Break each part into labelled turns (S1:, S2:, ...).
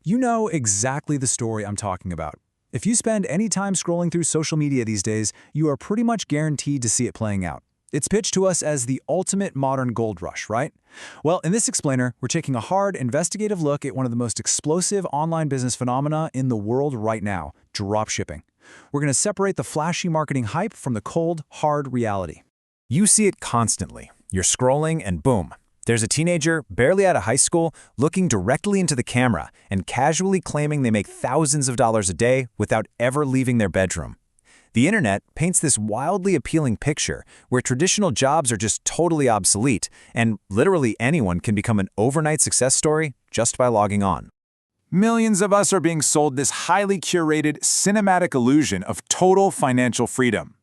S1: You know exactly the story I'm talking about. If you spend any time scrolling through social media these days, you are pretty much guaranteed to see it playing out. It's pitched to us as the ultimate modern gold rush, right? Well, in this explainer, we're taking a hard, investigative look at one of the most explosive online business phenomena in the world right now, dropshipping. We're going to separate the flashy marketing hype from the cold, hard reality.
S2: You see it constantly. You're scrolling and boom. There's a teenager, barely out of high school, looking directly into the camera and casually claiming they make thousands of dollars a day without ever leaving their bedroom. The internet paints this wildly appealing picture where traditional jobs are just totally obsolete and literally anyone can become an overnight success story just by logging on.
S3: Millions of us are being sold this highly curated, cinematic illusion of total financial freedom.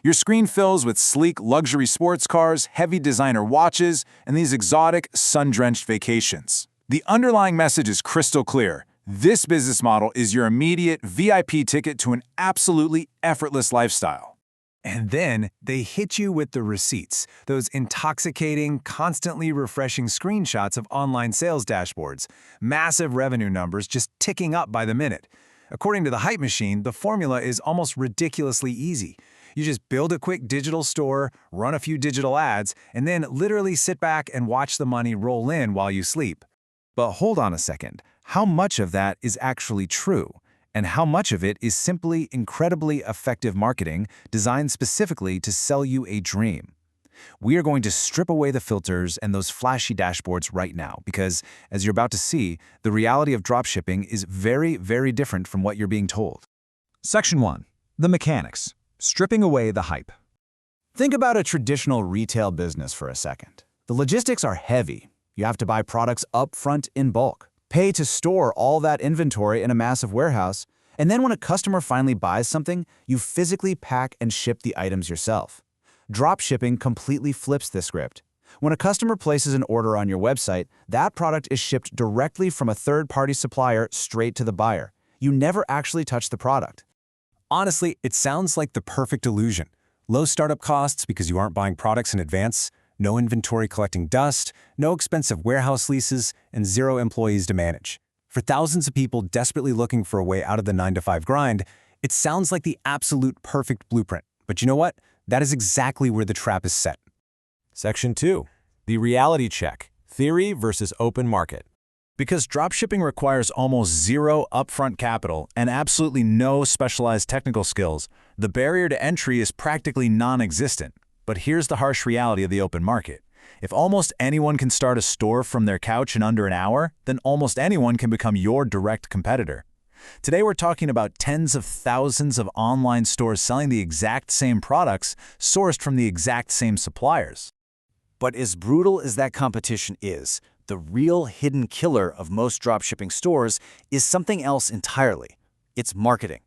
S3: Your screen fills with sleek luxury sports cars, heavy designer watches, and these exotic, sun-drenched vacations. The underlying message is crystal clear. This business model is your immediate VIP ticket to an absolutely effortless lifestyle.
S4: And then they hit you with the receipts, those intoxicating, constantly refreshing screenshots of online sales dashboards, massive revenue numbers just ticking up by the minute. According to the hype machine, the formula is almost ridiculously easy. You just build a quick digital store, run a few digital ads, and then literally sit back and watch the money roll in while you sleep. But hold on a second. How much of that is actually true? And how much of it is simply incredibly effective marketing designed specifically to sell you a dream? We are going to strip away the filters and those flashy dashboards right now because, as you're about to see, the reality of dropshipping is very, very different from what you're being told.
S2: Section 1. The mechanics. Stripping away the hype.
S5: Think about a traditional retail business for a second. The logistics are heavy. You have to buy products up front in bulk, pay to store all that inventory in a massive warehouse, and then when a customer finally buys something, you physically pack and ship the items yourself. Dropshipping completely flips the script. When a customer places an order on your website, that product is shipped directly from a third-party supplier straight to the buyer. You never actually touch the product.
S4: Honestly, it sounds like the perfect illusion. Low startup costs because you aren't buying products in advance, no inventory collecting dust, no expensive warehouse leases, and zero employees to manage. For thousands of people desperately looking for a way out of the 9-to-5 grind, it sounds like the absolute perfect blueprint. But you know what? That is exactly where the trap is set.
S2: Section 2. The reality check. Theory versus open market.
S3: Because dropshipping requires almost zero upfront capital and absolutely no specialized technical skills, the barrier to entry is practically non-existent. But here's the harsh reality of the open market. If almost anyone can start a store from their couch in under an hour, then almost anyone can become your direct competitor. Today we're talking about tens of thousands of online stores selling the exact same products sourced from the exact same suppliers.
S5: But as brutal as that competition is, the real hidden killer of most dropshipping stores is something else entirely. It's marketing.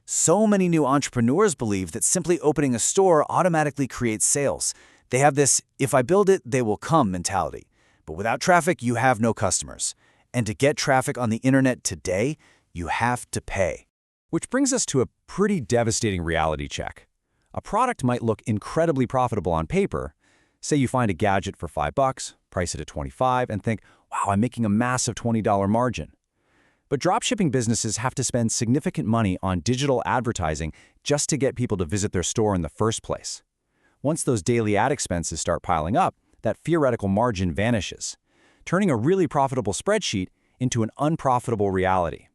S5: So many new entrepreneurs believe that simply opening a store automatically creates sales. They have this, if I build it, they will come mentality. But without traffic, you have no customers. And to get traffic on the internet today, you have to pay.
S4: Which brings us to a pretty devastating reality check. A product might look incredibly profitable on paper. Say you find a gadget for $5, price it at $25, and think, wow, I'm making a massive $20 margin. But dropshipping businesses have to spend significant money on digital advertising just to get people to visit their store in the first place. Once those daily ad expenses start piling up, that theoretical margin vanishes, turning a really profitable spreadsheet into an unprofitable reality.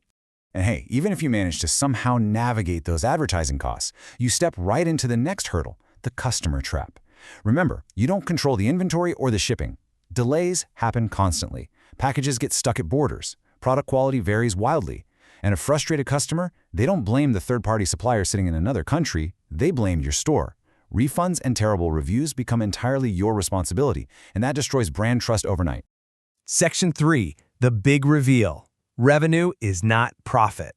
S2: And hey, even if you manage to somehow navigate those advertising costs, you step right into the next hurdle, the customer trap. Remember, you don't control the inventory or the shipping. Delays happen constantly. Packages get stuck at borders. Product quality varies wildly. And a frustrated customer, they don't blame the third-party supplier sitting in another country. They blame your store. Refunds and terrible reviews become entirely your responsibility, and that destroys brand trust overnight.
S6: Section 3. The big reveal. Revenue is not profit.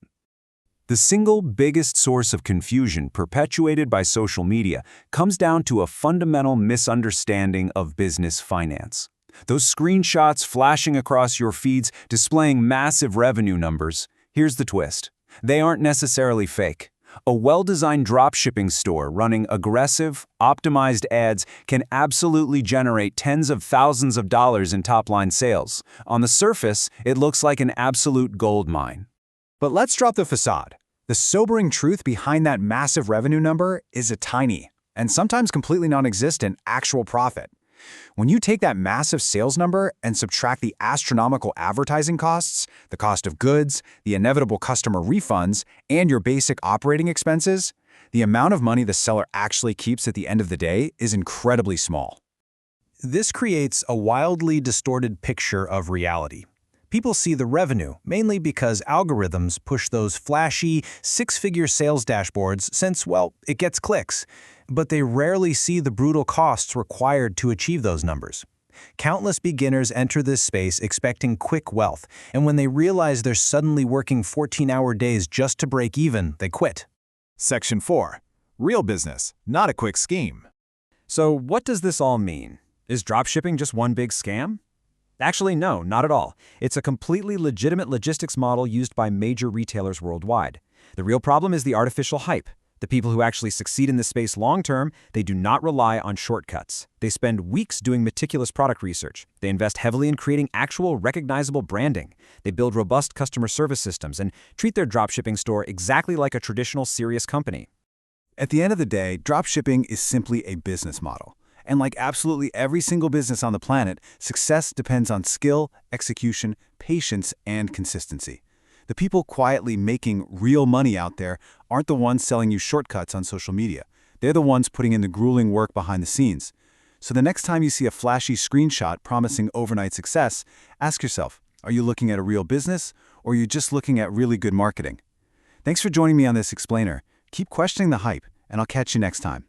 S4: The single biggest source of confusion perpetuated by social media comes down to a fundamental misunderstanding of business finance. Those screenshots flashing across your feeds displaying massive revenue numbers, here's the twist. They aren't necessarily fake. A well-designed dropshipping store running aggressive, optimized ads can absolutely generate tens of thousands of dollars in top-line sales. On the surface, it looks like an absolute gold mine.
S5: But let's drop the facade. The sobering truth behind that massive revenue number is a tiny, and sometimes completely non-existent, actual profit. When you take that massive sales number and subtract the astronomical advertising costs, the cost of goods, the inevitable customer refunds, and your basic operating expenses, the amount of money the seller actually keeps at the end of the day is incredibly small.
S1: This creates a wildly distorted picture of reality. People see the revenue, mainly because algorithms push those flashy, six-figure sales dashboards since, well, it gets clicks. But they rarely see the brutal costs required to achieve those numbers. Countless beginners enter this space expecting quick wealth, and when they realize they're suddenly working 14-hour days just to break even, they quit.
S7: Section 4. Real business, not a quick scheme.
S8: So what does this all mean? Is dropshipping just one big scam? Actually, no, not at all. It's a completely legitimate logistics model used by major retailers worldwide. The real problem is the artificial hype. The people who actually succeed in this space long-term, they do not rely on shortcuts. They spend weeks doing meticulous product research. They invest heavily in creating actual recognizable branding. They build robust customer service systems and treat their dropshipping store exactly like a traditional serious company.
S1: At the end of the day, dropshipping is simply a business model. And like absolutely every single business on the planet, success depends on skill, execution, patience, and consistency. The people quietly making real money out there aren't the ones selling you shortcuts on social media. They're the ones putting in the grueling work behind the scenes. So the next time you see a flashy screenshot promising overnight success, ask yourself, are you looking at a real business, or are you just looking at really good marketing? Thanks for joining me on this explainer. Keep questioning the hype, and I'll catch you next time.